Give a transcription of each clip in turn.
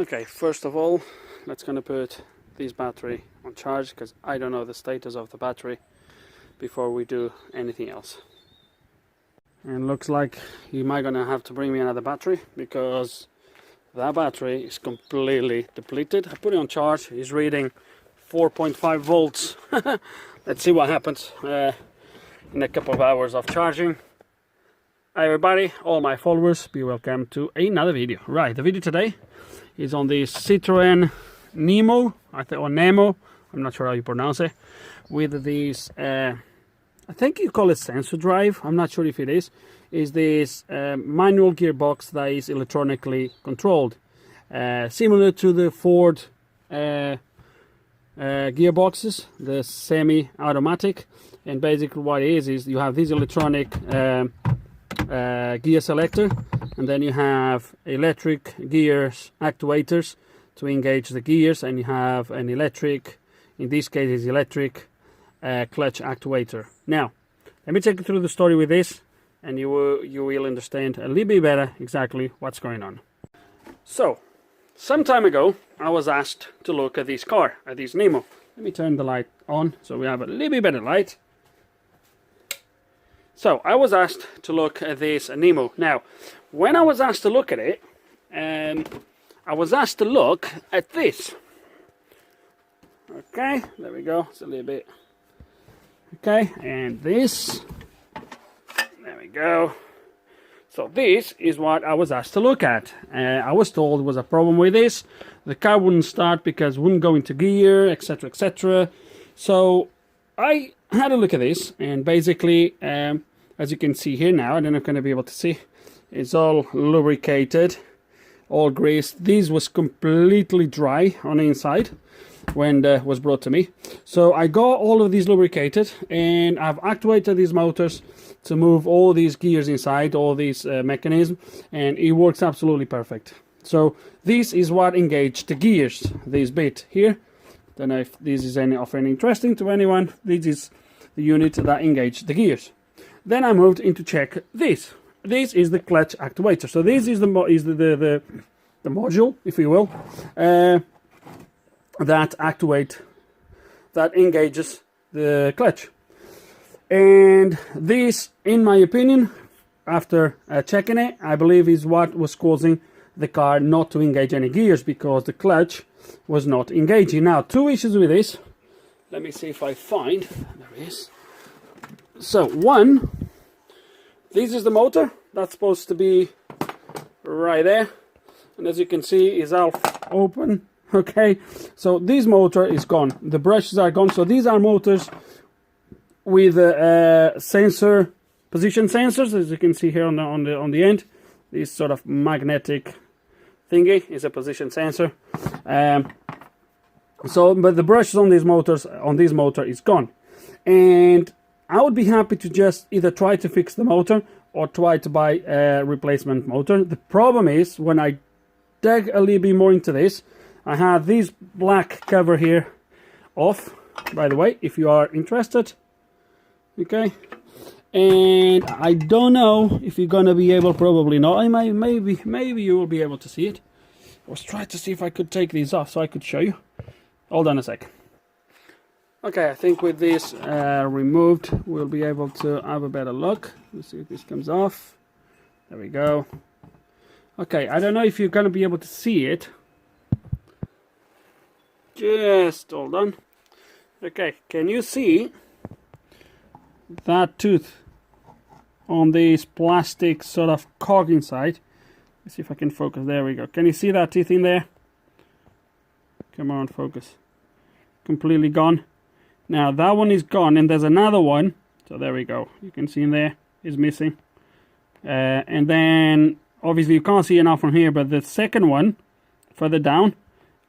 Okay, first of all, let's gonna put this battery on charge because I don't know the status of the battery before we do anything else. And looks like you might gonna have to bring me another battery because that battery is completely depleted. I put it on charge, it's reading 4.5 volts. Let's see what happens in a couple of hours of charging. Hi everybody, all my followers, be welcome to another video. Right, the video today is on the Citroën Nemo, or Nemo, I'm not sure how you pronounce it, with these, I think you call it SensoDrive, I'm not sure if it is this manual gearbox that is electronically controlled, similar to the Ford gearboxes, the semi-automatic, and basically what it is you have this electronic gear selector, and then you have electric gears actuators to engage the gears, and you have an electric, in this case is electric clutch actuator. Now let me take you through the story with this, and you will understand a little bit better exactly what's going on. So some time ago I was asked to look at this car, at this Nemo. Let me turn the light on so we have a little bit better light. So I was asked to look at this Nemo. Now, when I was asked to look at it, I was asked to look at this. Okay, there we go. It's a little bit. Okay, and this. There we go. So this is what I was asked to look at. I was told there was a problem with this. The car wouldn't start because it wouldn't go into gear, etc., etc. So I had a look at this, and basically, as you can see here now, I don't know if I'm going to be able to see, it's all lubricated, all greased. This was completely dry on the inside when it was brought to me. So I got all of these lubricated, and I've actuated these motors to move all these gears inside, all these mechanisms, and it works absolutely perfect. So this is what engaged the gears, this bit here. Don't know if this is of any interesting to anyone. This is the unit that engaged the gears. Then I moved into check this. This is the clutch actuator. So this is the module, if you will, that engages the clutch. And this, in my opinion, after checking it, I believe is what was causing the car not to engage any gears, because the clutch was not engaging. Now, two issues with this. Let me see if I find, there it is. So one, this is the motor that's supposed to be right there, and as you can see is half open. Okay, so this motor is gone, the brushes are gone. So these are motors with sensor, position sensors, as you can see here on the end. This sort of magnetic thingy is a position sensor. So but the brushes on these motors, on this motor, is gone, and I would be happy to just either try to fix the motor or try to buy a replacement motor. The problem is, when I dug a little bit more into this, I have this black cover here off, by the way, if you are interested. Okay, and I don't know if you're gonna be able, probably not. I maybe you will be able to see it. I was trying to see if I could take these off so I could show you. Hold on a sec. Okay, I think with this removed, we'll be able to have a better look. Let's see if this comes off. There we go. Okay, I don't know if you're going to be able to see it. Just hold on. Okay, can you see that tooth on this plastic sort of cog inside? Let's see if I can focus. There we go. Can you see that teeth in there? Come on, focus. Completely gone. Now that one is gone, and there's another one. So there we go. You can see in there is missing. And then obviously you can't see enough from here, but the second one further down,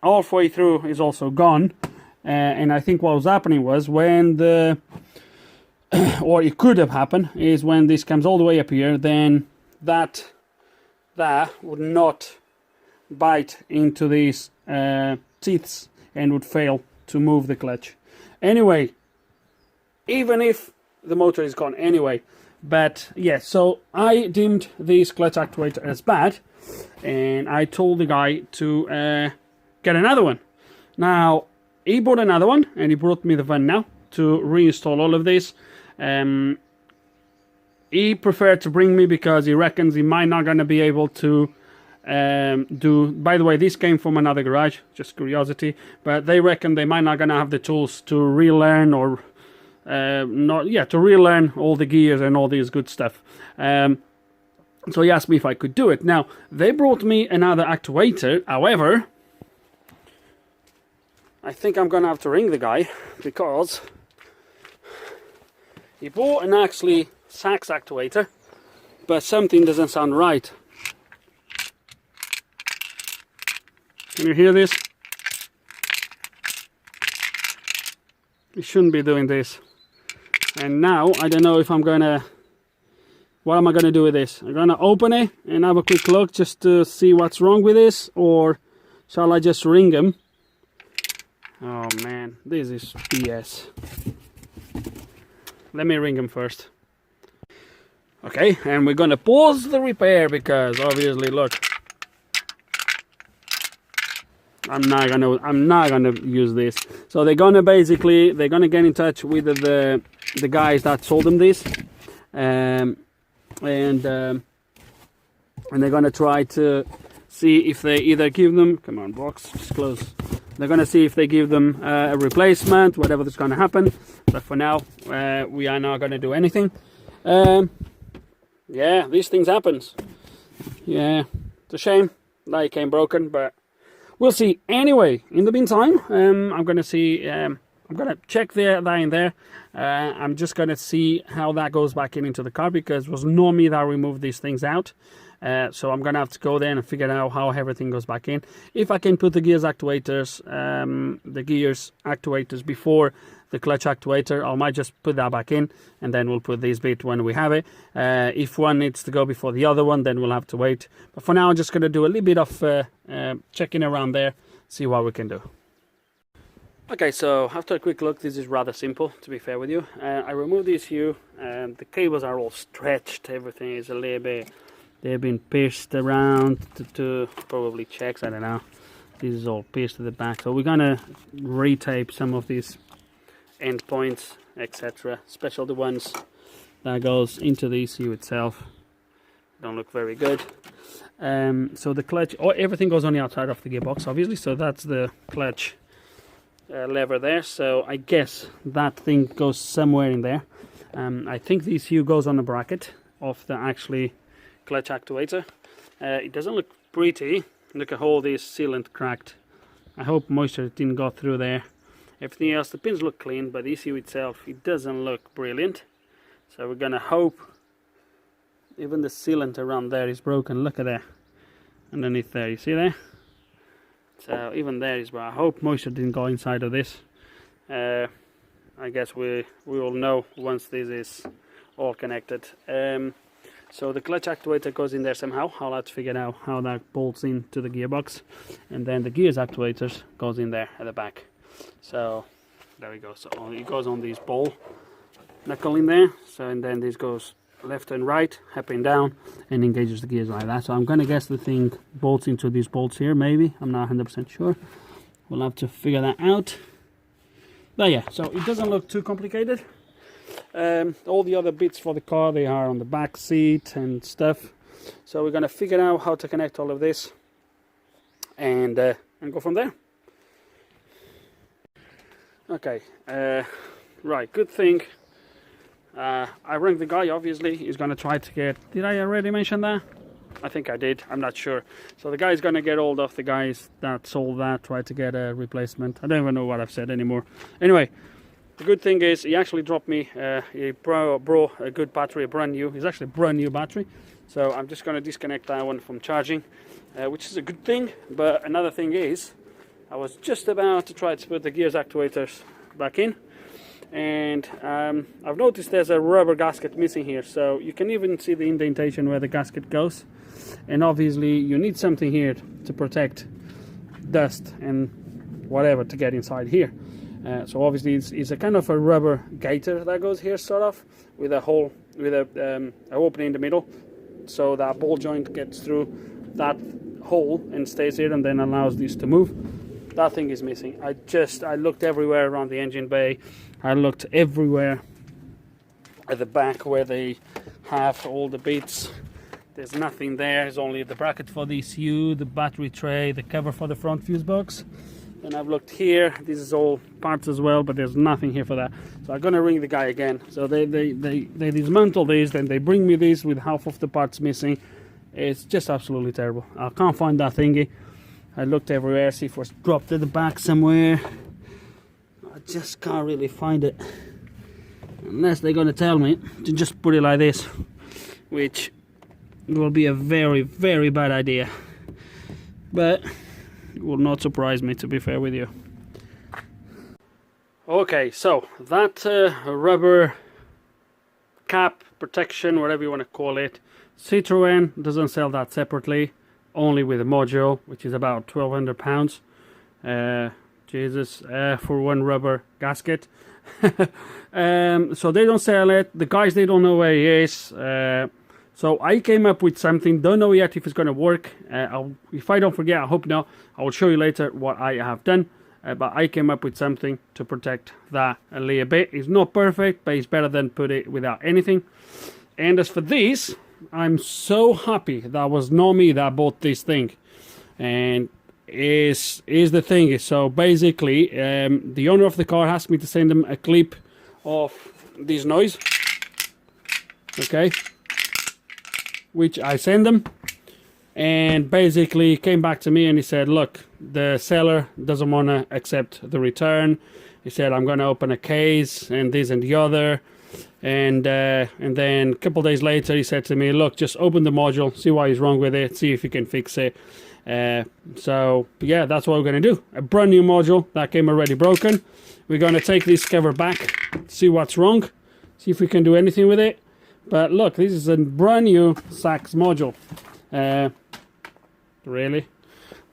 halfway through, is also gone. And I think what was happening was when the or it could have happened is when this comes all the way up here, then that would not bite into these teeth and would fail to move the clutch. Anyway, even if the motor is gone anyway, but yeah, so I deemed this clutch actuator as bad, and I told the guy to get another one. Now he bought another one, and he brought me the van now to reinstall all of this. He preferred to bring me because he reckons he might not gonna be able to do. By the way, this came from another garage, just curiosity, but they reckon they might not gonna have the tools to relearn or to relearn all the gears and all this good stuff. So he asked me if I could do it. Now they brought me another actuator. However, I think I'm gonna have to ring the guy because he bought an actually sax actuator, but something doesn't sound right. Can you hear this? You shouldn't be doing this. And now I don't know if I'm gonna. What am I gonna do with this? I'm gonna open it and have a quick look just to see what's wrong with this, or shall I just ring him? Oh man, this is BS. Let me ring him first. Okay, and we're gonna pause the repair because obviously, look, I'm not gonna use this. So they're gonna get in touch with the guys that sold them this, and they're gonna try to see if they either give them. Come on, box, just close. They're gonna see if they give them a replacement, whatever that's gonna happen. But for now, we are not gonna do anything. Yeah, these things happens. Yeah, it's a shame that it came broken, but we'll see. Anyway, in the meantime, I'm gonna see. I'm gonna check that in there. I'm just gonna see how that goes back into the car because it was not me that removed these things out. So I'm gonna have to go there and figure out how everything goes back in. If I can put the gears actuators before the clutch actuator, I might just put that back in, and then we'll put this bit when we have it. If one needs to go before the other one, then we'll have to wait. But for now, I'm just gonna do a little bit of checking around there, see what we can do. Okay, so after a quick look, this is rather simple, to be fair with you. I removed these here, and the cables are all stretched. Everything is a little bit. They've been pierced around to probably checks, I don't know. This is all pierced to the back. So we're gonna retape some of these end points, etc. Especially the ones that goes into the ECU itself. Don't look very good. So the clutch, everything goes on the outside of the gearbox, obviously. So that's the clutch lever there. So I guess that thing goes somewhere in there. I think the ECU goes on the bracket of the actually clutch actuator. It doesn't look pretty. Look at all this sealant cracked. I hope moisture didn't go through there. Everything else, the pins look clean, but the ECU itself, it doesn't look brilliant. So we're gonna hope. Even the sealant around there is broken. Look at that underneath there, you see there? So even there is, but I hope moisture didn't go inside of this. I guess we will know once this is all connected. So the clutch actuator goes in there somehow. I'll have to figure out how that bolts into the gearbox, and then the gears actuators goes in there at the back. So there we go. So it goes on this ball knuckle in there. So and then this goes left and right, up and down, and engages the gears like that. So I'm gonna guess the thing bolts into these bolts here. Maybe, I'm not 100% sure. We'll have to figure that out. But yeah, so it doesn't look too complicated. All the other bits for the car, they are on the back seat and stuff. So we're gonna figure out how to connect all of this and go from there. Okay, right, good thing. I rang the guy, obviously. He's gonna try to get. Did I already mention that? I think I did, I'm not sure. So the guy's gonna get hold of the guys that sold that, try to get a replacement. I don't even know what I've said anymore. Anyway, the good thing is he actually dropped me, he brought a good battery, a brand new. It's actually a brand new battery. So I'm just gonna disconnect that one from charging, which is a good thing. But another thing is, I was just about to try to put the gears actuators back in, and I've noticed there's a rubber gasket missing here, so you can even see the indentation where the gasket goes, and obviously you need something here to protect dust and whatever to get inside here. So obviously it's a kind of a rubber gaiter that goes here, sort of, with a hole, with a opening in the middle, so that ball joint gets through that hole and stays here and then allows this to move. That thing is missing. I looked everywhere around the engine bay. I looked everywhere at the back where they have all the bits. There's nothing there. There's only the bracket for the ECU, the battery tray, the cover for the front fuse box. And I've looked here. This is all parts as well, but there's nothing here for that. So I'm gonna ring the guy again. So they dismantle this, then they bring me this with half of the parts missing. It's just absolutely terrible. I can't find that thingy. I looked everywhere, see if it was dropped at the back somewhere. I just can't really find it. Unless they're gonna tell me to just put it like this, which will be a very, very bad idea. But it will not surprise me, to be fair with you. Okay, so that rubber cap protection, whatever you want to call it, Citroën doesn't sell that separately, only with a module, which is about £1,200. Jesus, for one rubber gasket. So they don't sell it. The guys, they don't know where he is. So I came up with something. Don't know yet if it's going to work. If I don't forget, I hope not. I will show you later what I have done. But I came up with something to protect that a little bit. It's not perfect, but it's better than put it without anything. And as for this, I'm so happy that was not me that bought this thing. And is the thing. So basically, the owner of the car asked me to send him a clip of this noise. Okay. Which I sent them, and basically came back to me and he said, look, the seller doesn't want to accept the return. He said, I'm going to open a case and this and the other, and then a couple of days later he said to me, look, just open the module, see what is wrong with it, see if you can fix it. So yeah, that's what we're going to do. A brand new module that came already broken. We're going to take this cover back, see what's wrong, see if we can do anything with it. But look, this is a brand new Sachs module. Really?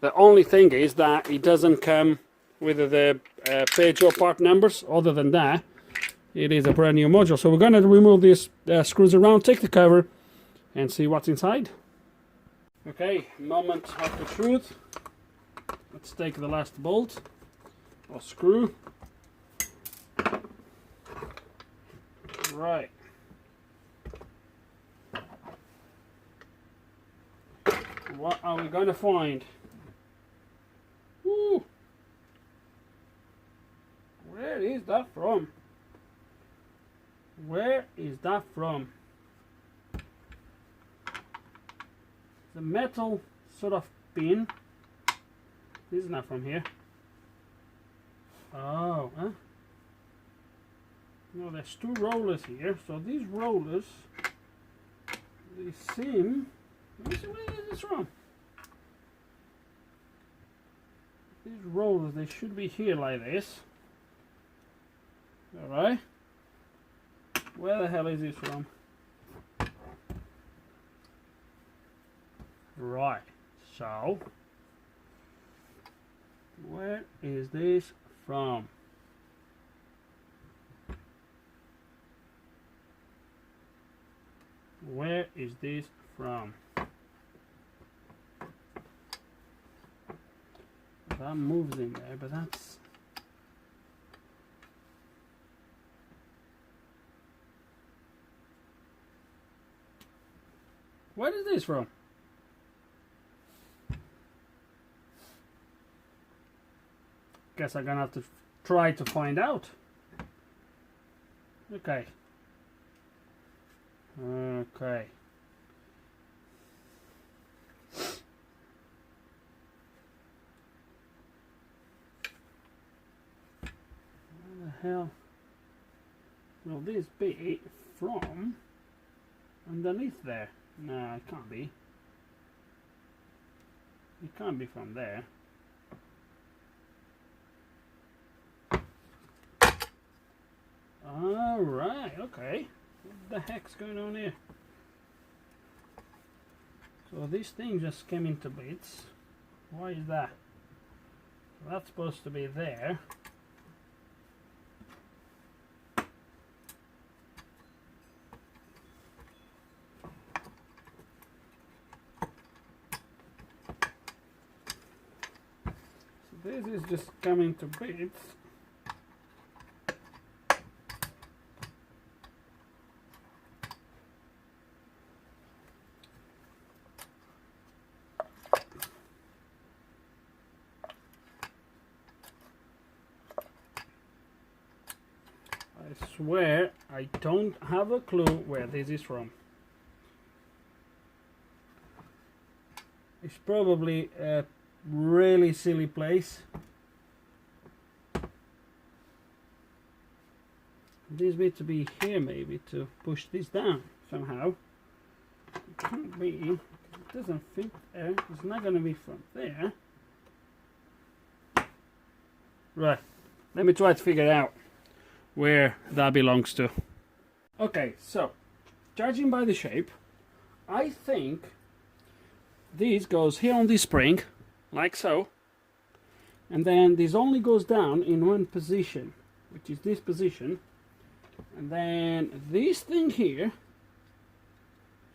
The only thing is that it doesn't come with the page or part numbers. Other than that, it is a brand new module. So we're going to remove these screws around, take the cover, and see what's inside. Okay, moment of the truth. Let's take the last bolt or screw. Right. What are we going to find? Woo. Where is that from? Where is that from? The metal sort of pin. This is not from here. Oh, huh? No, there's two rollers here. So these rollers, they seem... Let me see, where is this from? These rollers, they should be here like this. Alright. Where the hell is this from? Right. So, where is this from? Where is this from? That moves in there, but that's... Where is this from? Guess I'm gonna have to try to find out. Okay. Okay. Hell will this be from underneath there? No, it can't be. It can't be from there. Alright, okay. What the heck's going on here? So this thing just came into bits. Why is that? So that's supposed to be there. this is just coming to bits. I swear I don't have a clue where this is from. It's probably a really silly place. This bit to be here, maybe to push this down somehow. It can't be. It doesn't fit there. It's not going to be from there. Right. Let me try to figure it out where that belongs to. Okay, so judging by the shape, I think this goes here on this spring, like so, and then this only goes down in one position, which is this position, and then this thing here,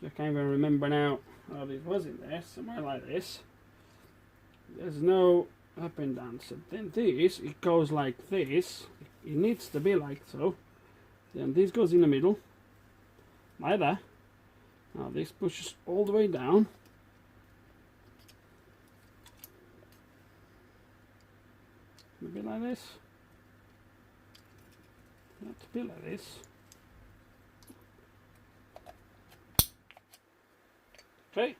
I can't even remember now how this was in there, somewhere like this. There's no up and down, so then this, it goes like this. It needs to be like so. Then this goes in the middle, like that. Now this pushes all the way down. A bit like this. Not a bit like this. Okay.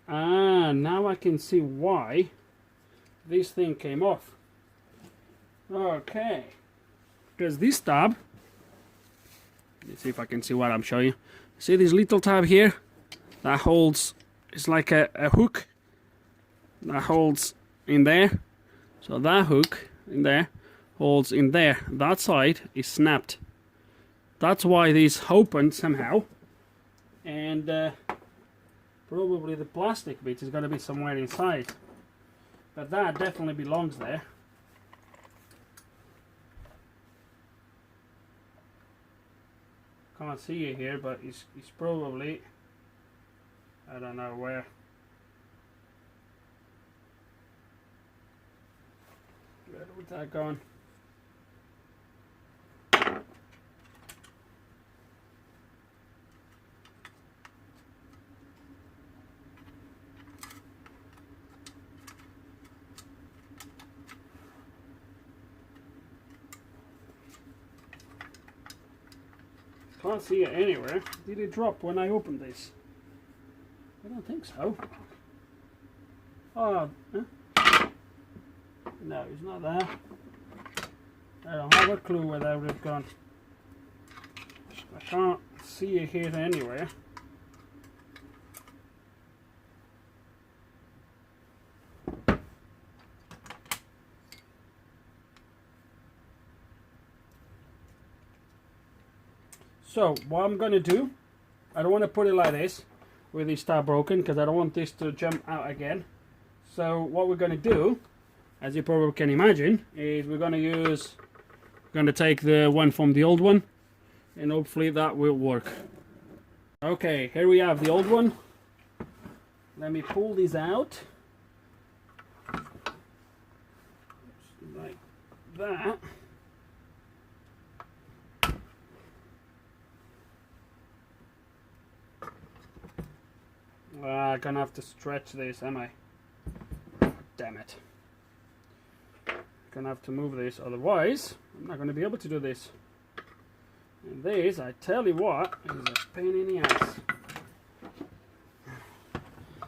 Ah, now I can see why this thing came off. Okay. Because this tab, let's see if I can see what I'm showing you. See this little tab here? That holds, it's like a hook that holds in there. So that hook in there holds in there. That side is snapped. That's why this opened somehow. And probably the plastic bit is going to be somewhere inside. But that definitely belongs there. Can't see it here, but it's probably, I don't know where. Where would that gone? Can't see it anywhere. Did it drop when I opened this? I don't think so. Oh, huh? No, it's not there. I don't have a clue where that would have gone. I can't see it here anywhere. So what I'm going to do, I don't want to put it like this with this tab broken because I don't want this to jump out again. So what we're going to do, as you probably can imagine, is we're going to take the one from the old one and hopefully that will work. Okay, here we have the old one. Let me pull this out like that. I'm gonna have to stretch this, am I? Damn it. Gonna have to move this, otherwise I'm not gonna be able to do this. And this, I tell you what, is a pain in the ass.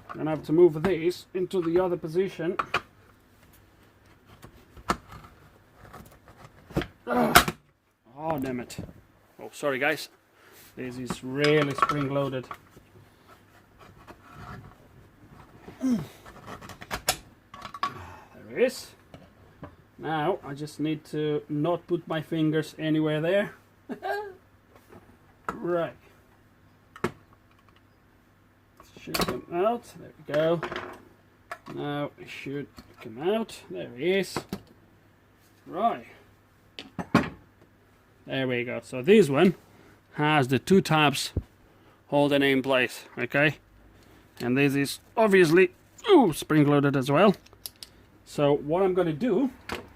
I'm gonna have to move this into the other position. Ugh. Oh, damn it. Oh, sorry guys. This is really spring loaded. There it is. Now I just need to not put my fingers anywhere there. Right. Should come out. There we go. Now it should come out. There it is. Right. There we go. So this one has the two tabs holding in place. Okay. And this is obviously oh, spring-loaded as well. So what I'm going to do,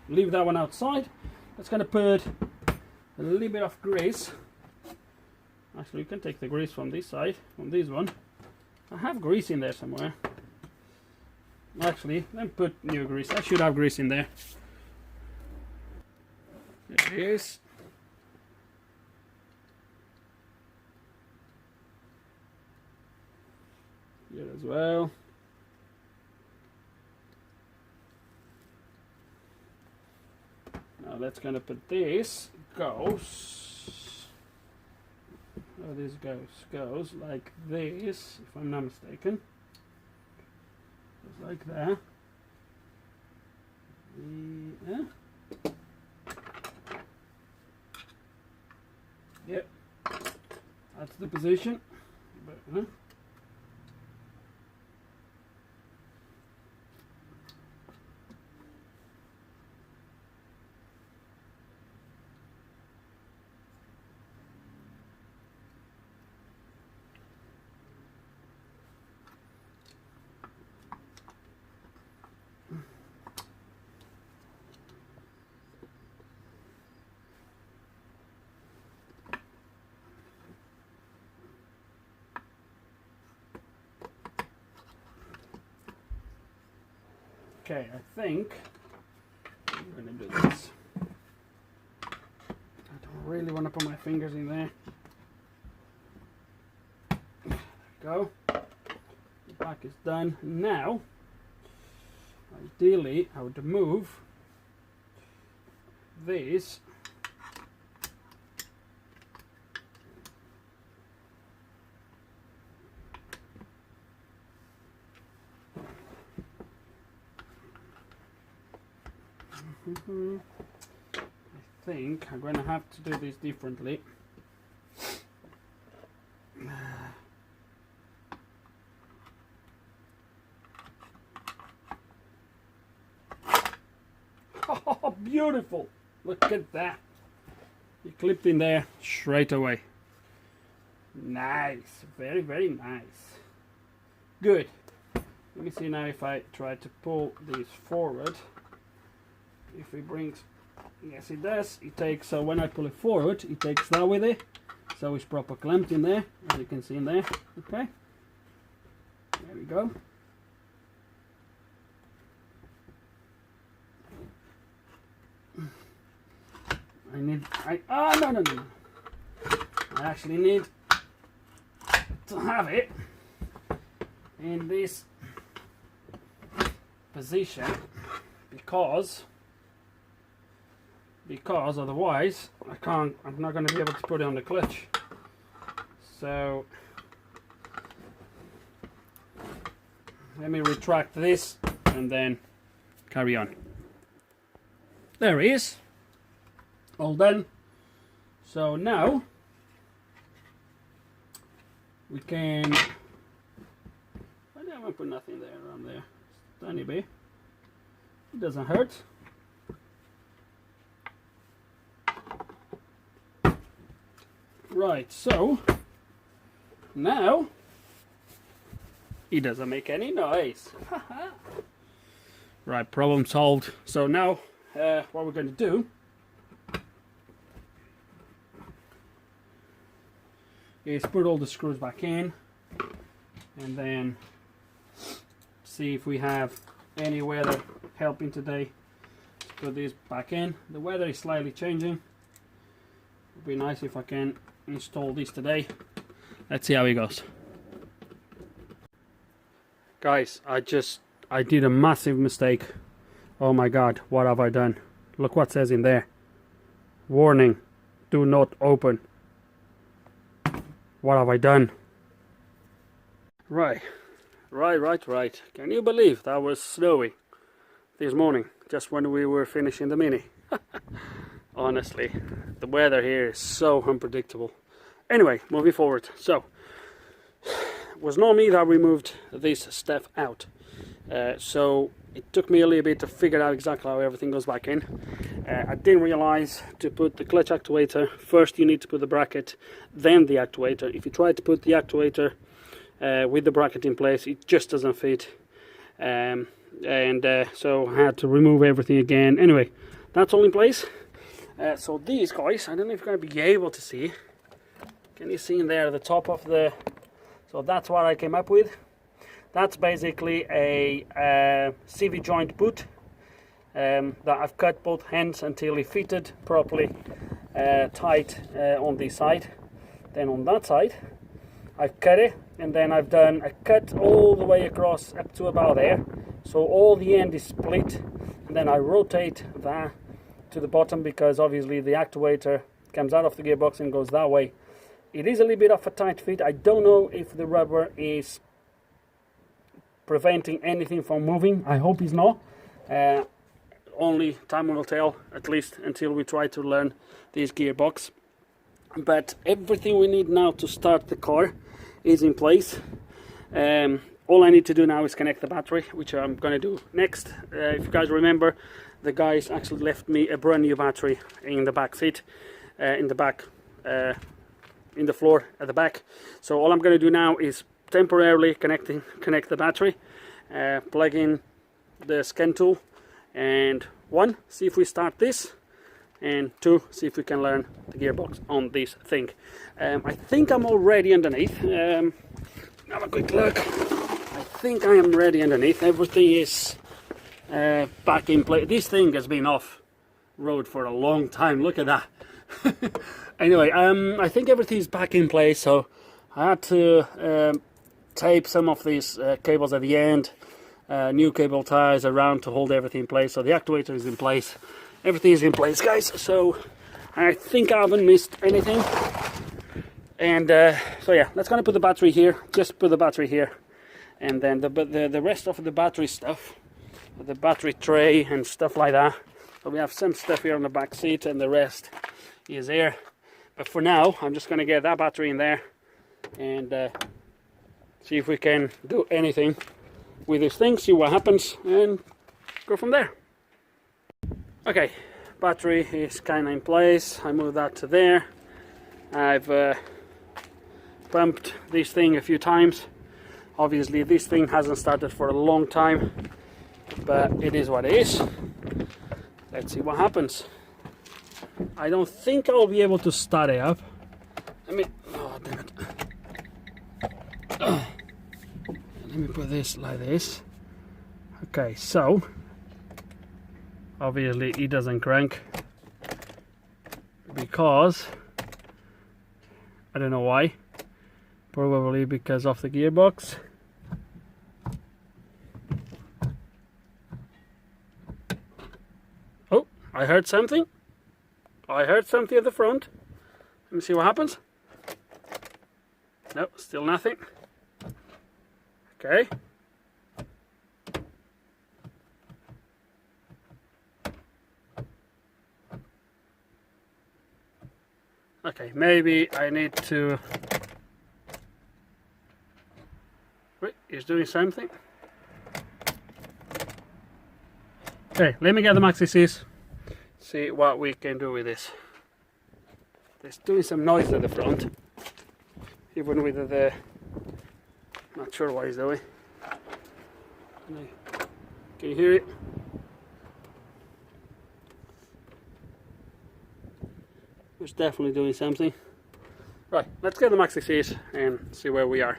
leave that one outside. That's going to put a little bit of grease. Actually, you can take the grease from this side, from this one. I have grease in there somewhere. Actually, let me put new grease. I should have grease in there. There it is. Here as well. Now that's gonna put this goes. Oh, this goes like this, if I'm not mistaken. Goes like that. Yeah. Yep. That's the position. But, okay, I think I'm going to do this. I don't really want to put my fingers in there. There we go. The back is done. Now, ideally, I would move this I think I'm going to have to do this differently. Oh, beautiful! Look at that. You clipped in there straight away. Nice. Very, very nice. Good. Let me see now if I try to pull this forward. If it brings, yes it does, it takes, so when I pull it forward, it takes that with it, so it's proper clamped in there, as you can see in there, okay, there we go. No, I actually need to have it in this position, because otherwise I'm not going to be able to put it on the clutch. So let me retract this and then carry on. There it is, all done. So now we can, I don't want to put nothing there around there, tiny bit, it doesn't hurt. Right, so now it doesn't make any noise. Right, problem solved. So now what we're going to do is put all the screws back in and then see if we have any weather helping today. Let's put this back in. The weather is slightly changing. It would be nice if I can install this today. Let's see how it goes. Guys, I did a massive mistake. Oh my god, what have I done? Look what says in there. Warning, do not open. What have I done? Right. Can you believe that was snowy this morning, just when we were finishing the Mini? Honestly, the weather here is so unpredictable. Anyway, moving forward. So, it was not me that removed this stuff out. So, it took me a little bit to figure out exactly how everything goes back in. I didn't realize to put the clutch actuator, first you need to put the bracket, then the actuator. If you try to put the actuator with the bracket in place, it just doesn't fit. so I had to remove everything again. Anyway, that's all in place. So these guys, I don't know if you're going to be able to see. Can you see in there the top of the... So that's what I came up with. That's basically a CV joint boot that I've cut both ends until it fitted properly tight on this side. Then on that side I've cut it, and then I've done a cut all the way across up to about there, so all the end is split, and then I rotate that to the bottom because obviously the actuator comes out of the gearbox and goes that way. It is a little bit of a tight fit. I don't know if the rubber is preventing anything from moving. I hope it's not. Only time will tell, at least until we try to learn this gearbox. But everything we need now to start the car is in place. All I need to do now is connect the battery, which I'm going to do next. If you guys remember, the guys actually left me a brand new battery in the back seat, in the floor at the back. So all I'm going to do now is temporarily connect the battery, plug in the scan tool, and 1, see if we start this, and 2, see if we can learn the gearbox on this thing. I think I'm already underneath. Have a quick look. I think I am ready underneath. Everything is back in place. This thing has been off road for a long time. Look at that. Anyway, I think everything is back in place, so I had to tape some of these cables at the end, new cable ties around to hold everything in place. So the actuator is in place, everything is in place, guys. So I think I haven't missed anything. And so yeah, let's gonna put the battery here. Just put the battery here, and then the rest of the battery stuff, the battery tray and stuff like that. So we have some stuff here on the back seat, and the rest is here. But for now, I'm just gonna get that battery in there and see if we can do anything with this thing, see what happens, and go from there. Okay, battery is kind of in place. I moved that to there. I've pumped this thing a few times. Obviously this thing hasn't started for a long time, but it is what it is. Let's see what happens. I don't think I'll be able to start it up. Let me, oh damn it. Let me put this like this. Okay, so obviously it doesn't crank because I don't know why. Probably because of the gearbox. Oh, I heard something. I heard something at the front. Let me see what happens. No, still nothing. Okay. Okay, maybe I need to... Wait, he's doing something. Okay, let me get the maxi keys. See what we can do with this. It's doing some noise at the front. Even with the... Not sure what he's doing. Can you hear it? It's definitely doing something. Right, let's get the maxi keys and see where we are.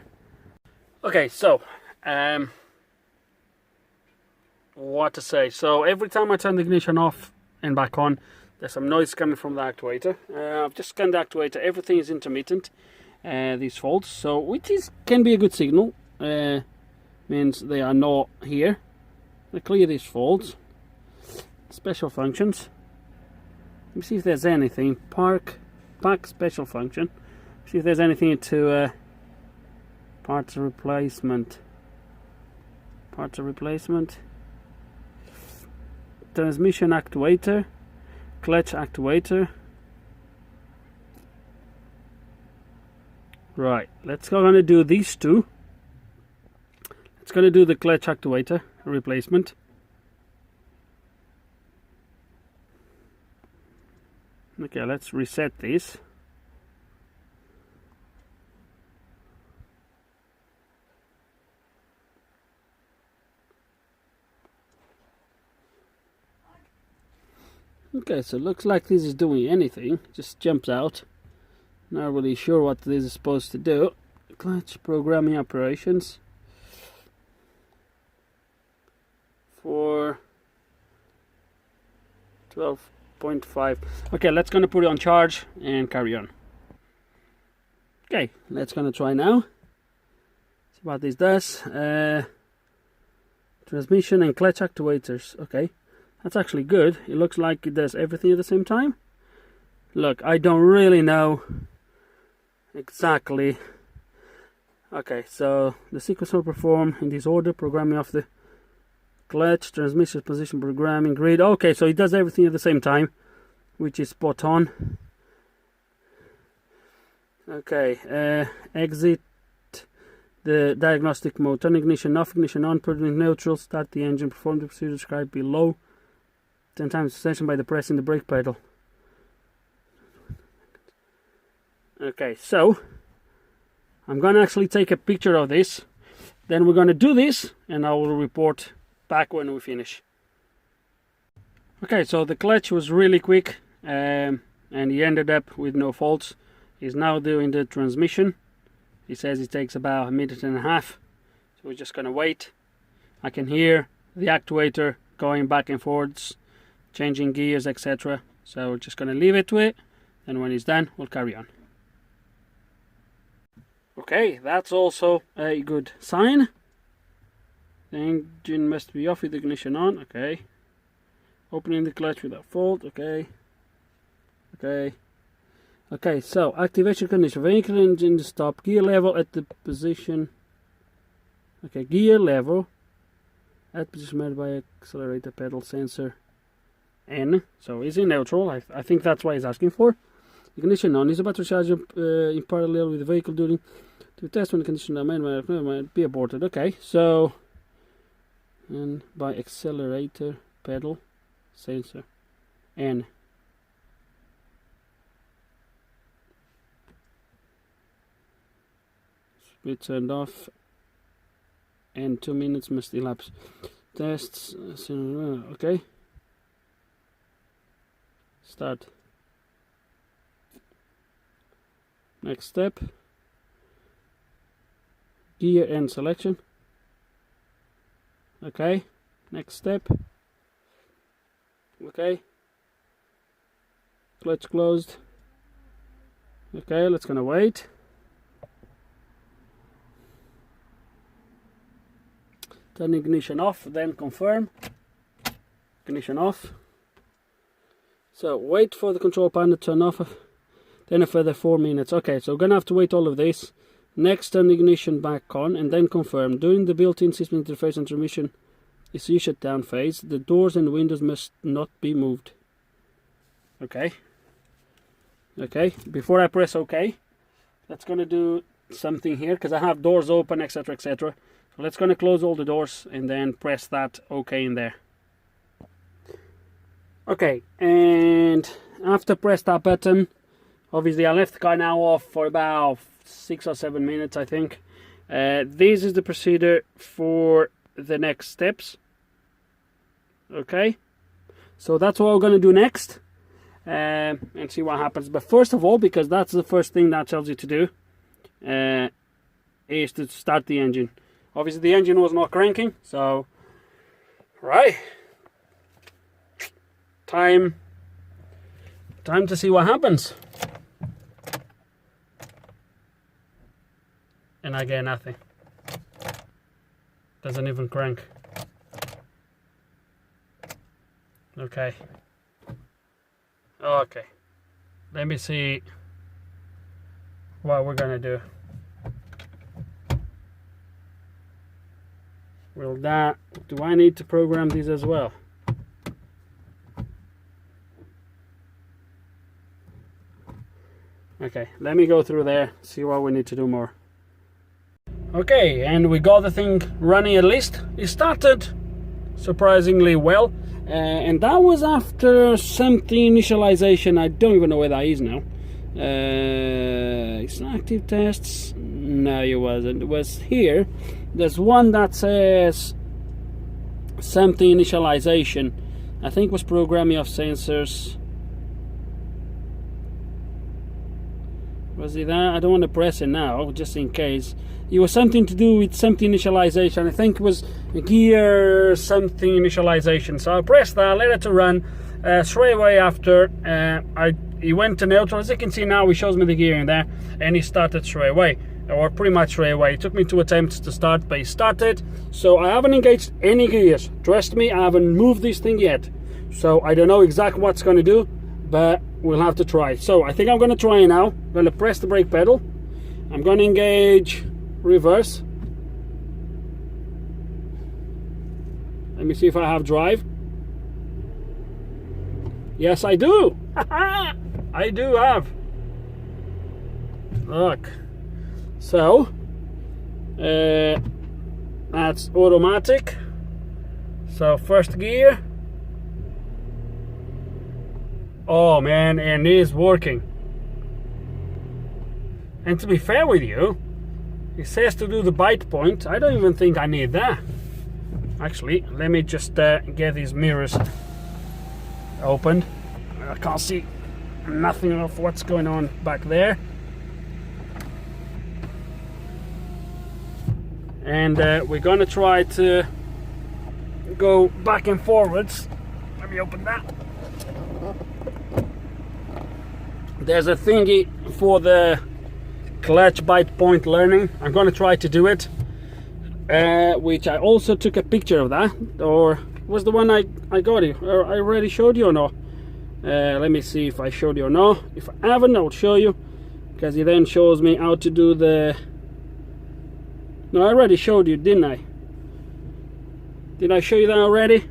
Okay, so what to say? So every time I turn the ignition off and back on, there's some noise coming from the actuator. I've just scanned the actuator. Everything is intermittent. These faults, so which can be a good signal. Means they are not here. I clear these faults. Special functions. Let me see if there's anything. Pack special function. See if there's anything to parts replacement. Parts replacement. Transmission actuator. Clutch actuator. Right, let's go on and do these two. Let's go to do the clutch actuator replacement. Okay, let's reset this. Okay, so it looks like this is doing anything. Just jumps out. Not really sure what this is supposed to do. Clutch programming operations. For 12.5. Okay, let's gonna put it on charge and carry on. Okay, let's gonna try now. See what this does. Transmission and clutch actuators. Okay, that's actually good. It looks like it does everything at the same time. Look, I don't really know exactly. Okay, so the sequence will perform in this order: programming of the clutch, transmission, position, programming, grid. Okay, so it does everything at the same time, which is spot on. Okay, exit the diagnostic mode, turn ignition off, ignition on, put it in neutral, start the engine, perform the procedure described below 10 times extension by pressing the brake pedal. Okay, so I'm gonna actually take a picture of this, then we're gonna do this and I will report back when we finish. Okay, so the clutch was really quick and he ended up with no faults. He's now doing the transmission. He says it takes about 1.5 minutes, so we're just gonna wait. I can hear the actuator going back and forwards, changing gears, etc. So we're just gonna leave it to it, and when it's done we'll carry on. Okay, that's also a good sign. The engine must be off with the ignition on. Okay, opening the clutch without fault. Okay, so activation condition: vehicle engine stop, gear level at the position. Okay, gear level at position measured by accelerator pedal sensor N. So is in neutral. I think that's what he's asking for. Ignition on. Is about to charge in parallel with the vehicle during to test when the condition might be aborted. Okay, so and by accelerator pedal sensor N. Be turned off and 2 minutes must elapse. Tests. Okay, start. Next step, gear and selection. Okay, next step. Okay, clutch closed. Okay, let's gonna wait. Turn ignition off, then confirm. Ignition off. So wait for the control panel to turn off, then a further 4 minutes. Okay, so we're gonna have to wait all of this. Next, turn ignition back on and then confirm. During the built-in system interface and transmission ECU shutdown phase, the doors and windows must not be moved. Okay. Okay, before I press OK, let's gonna do something here because I have doors open, etc, etc. So let's gonna close all the doors and then press that OK in there. Okay, and after press that button, obviously I left the car now off for about 6 or 7 minutes, I think. This is the procedure for the next steps. Okay, so that's what we're gonna do next, and see what happens. But first of all, because that's the first thing that tells you to do, is to start the engine. Obviously the engine was not cranking, so right, time to see what happens. And I get nothing. Doesn't even crank. Okay. Okay. Let me see what we're gonna do. Will that, do I need to program these as well? Okay, let me go through there, see what we need to do more. Okay, and we got the thing running at least. It started surprisingly well, and that was after something initialization. I don't even know where that is now. It's active tests. No, it wasn't. It was here. There's one that says something initialization. I think it was programming of sensors. Was it that? I don't want to press it now, just in case. It was something to do with something initialization. I think it was gear something initialization. So I pressed that, let it to run. Straight away after, he went to neutral. As you can see now, he shows me the gear in there, and he started straight away, or pretty much straight away. It took me 2 attempts to start, but he started. So I haven't engaged any gears. Trust me, I haven't moved this thing yet. So I don't know exactly what's going to do, but we'll have to try. So I think I'm going to try now. I'm going to press the brake pedal. I'm going to engage reverse. Let me see if I have drive. Yes, I do. I do have. Look. So that's automatic. So first gear. Oh man, and it is working. And to be fair with you, it says to do the bite point. I don't even think I need that. Actually, let me just get these mirrors opened. I can't see nothing of what's going on back there. And we're gonna try to go back and forwards. Let me open that. There's a thingy for the clutch bite point learning. I'm gonna try to do it, which I also took a picture of that, or was the one I got you, or I already showed you or no? Let me see if I showed you or no. If I haven't, I'll show you, because it then shows me how to do the... No, I already showed you, didn't I? Did I show you that already?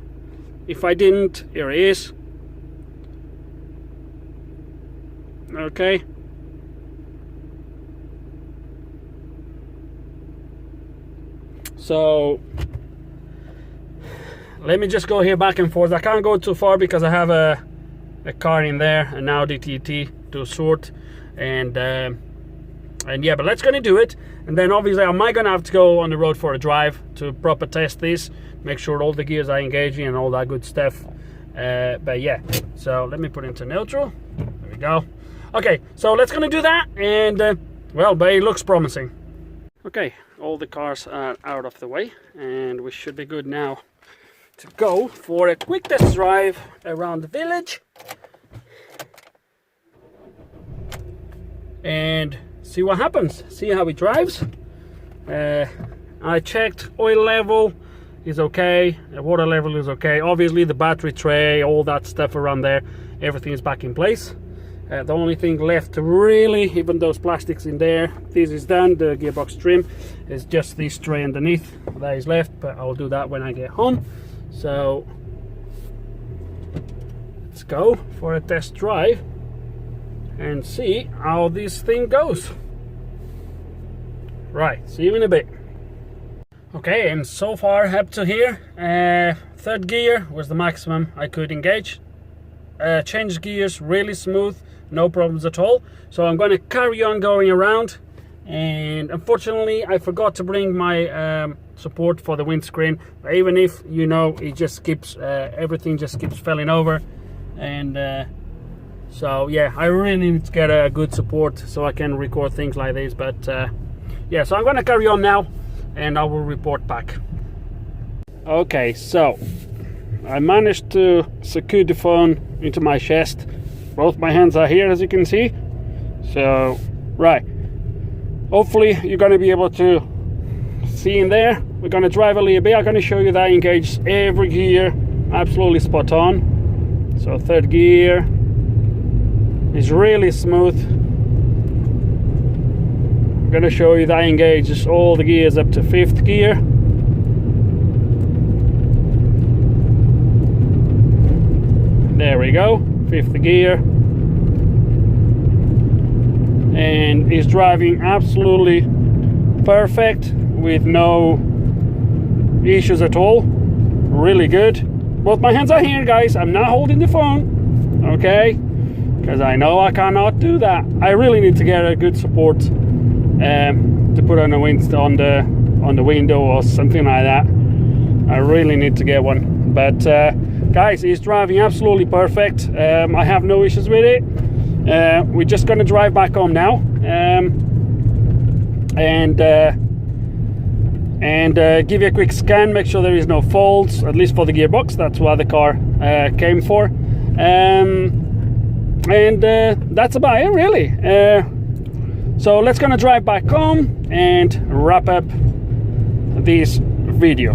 If I didn't, here it is. Okay. So let me just go here back and forth. I can't go too far because I have a car in there, an Audi TT to sort, and yeah, but let's gonna do it, and then obviously I might gonna have to go on the road for a drive to proper test this, make sure all the gears are engaging and all that good stuff. But yeah, so let me put it into neutral. There we go. Okay, so let's gonna do that, and well, but it looks promising. Okay, all the cars are out of the way, and we should be good now to go for a quick test drive around the village and see what happens, see how it drives. I checked oil level is okay, the water level is okay, obviously the battery tray, all that stuff around there, everything is back in place. The only thing left to really, even those plastics in there, this is done, the gearbox trim, is just this tray underneath that is left, but I'll do that when I get home. So let's go for a test drive and see how this thing goes. Right, see you in a bit. Okay, and so far up to here, third gear was the maximum I could engage. Changed gears really smooth, no problems at all. So I'm going to carry on going around, and unfortunately I forgot to bring my support for the windscreen. But even if, you know, it just keeps everything just keeps falling over, and so yeah, I really need to get a good support so I can record things like this. But yeah, so I'm going to carry on now and I will report back. Okay, so I managed to secure the phone into my chest. Both my hands are here, as you can see. So, right. Hopefully you're going to be able to see in there. We're going to drive a little bit. I'm going to show you that I engage every gear absolutely spot on. So third gear is really smooth. I'm going to show you that I engage all the gears up to fifth gear. There we go, fifth gear, and is driving absolutely perfect with no issues at all. Really good. Both my hands are here, guys. I'm not holding the phone, okay, because I know I cannot do that. I really need to get a good support to put on the window or something like that. I really need to get one, but Guys, it's driving absolutely perfect. I have no issues with it. We're just gonna drive back home now, and give you a quick scan, make sure there is no faults, at least for the gearbox. That's what the car came for. That's about it, really. So let's gonna drive back home and wrap up this video.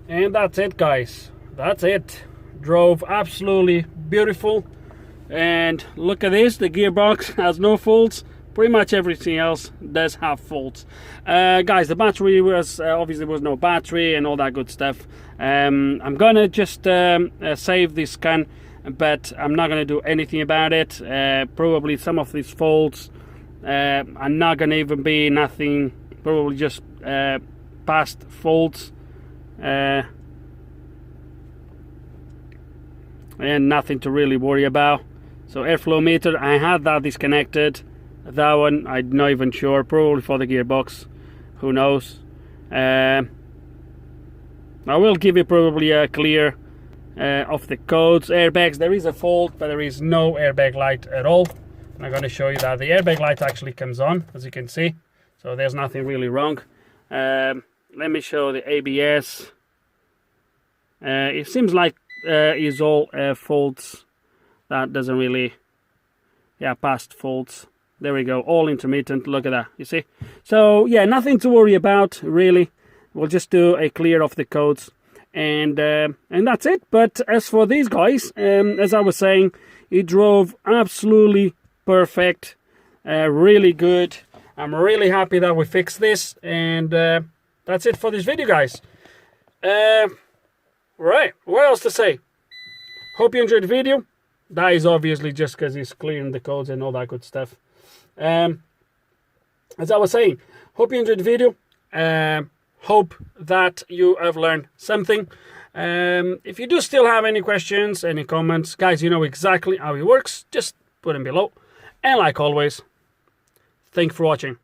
And that's it, guys. That's it. Drove absolutely beautiful. And look at this, the gearbox has no faults. Pretty much everything else does have faults. Guys, the battery was obviously was no battery and all that good stuff. I'm gonna just save this scan, but I'm not gonna do anything about it. Probably some of these faults are not gonna even be nothing, probably just past faults. And nothing to really worry about. So airflow meter, I had that disconnected. That one I'm not even sure, probably for the gearbox, who knows. I will give you probably a clear of the codes. Airbags, there is a fault, but there is no airbag light at all. And I'm going to show you that the airbag light actually comes on, as you can see, so there's nothing really wrong. Let me show the ABS. It seems like is all faults. That doesn't really, yeah, past faults. There we go, all intermittent. Look at that, you see. So yeah, nothing to worry about really. We'll just do a clear of the codes, and that's it. But as for these guys, as I was saying, it drove absolutely perfect, really good. I'm really happy that we fixed this, and that's it for this video, guys. Right, what else to say? Hope you enjoyed the video. That is obviously just because he's clearing the codes and all that good stuff. As I was saying, hope you enjoyed the video. Hope that you have learned something. If you do still have any questions, any comments, guys, you know exactly how it works. Just put them below. And like always, thank you for watching.